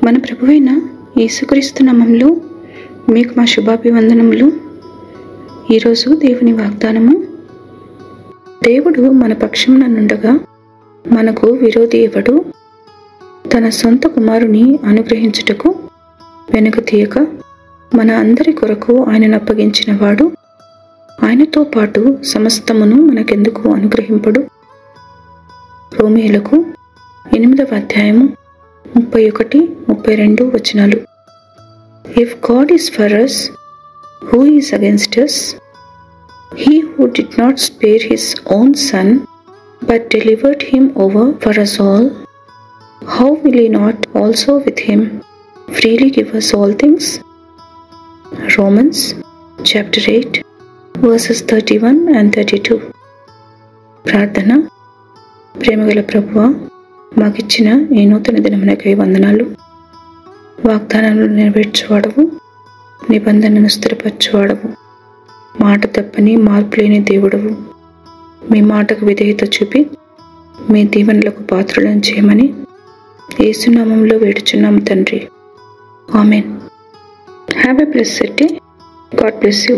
మన ప్రభువైన యేసుక్రీస్తు నామములో మీకు మా శుభాభివందనములు. ఈరోజు దేవుని వాగ్దానము. దేవుడు మన పక్షమున నుండగా మనకు విరోధి ఎవడు? తన సొంత కుమారుని అనుగ్రహించుటకు వెనుక తీయక మన అందరి కొరకు ఆయనను అప్పగించిన వాడు ఆయనతో పాటు సమస్తమును మనకెందుకు అనుగ్రహింపడు? రోమీయులకు 8వ అధ్యాయము 31-32 వచనాలు. If God is for us, who is against us? He who did not spare his own son, but delivered him over for us all, how will he not also with him freely give us all things? Romans chapter 8 verses 31 and 32. ప్రార్థన. ప్రేమగల ప్రభువా, మాకిచ్చిన ఈ నూతన దినమునకై వందనాలు. వాగ్దానాలను నెరవేర్చువాడవు, నిబంధనను స్థిరపరచువాడవు, మాట తప్పని మార్పు లేని దేవుడవు. మీ మాటకు విధేయత చూపి మీ దీవెనలకు పాత్రలను చేయమని యేసు నామములో వేడుచున్నాం తండ్రి. Amen. Have a blessed day. God bless you.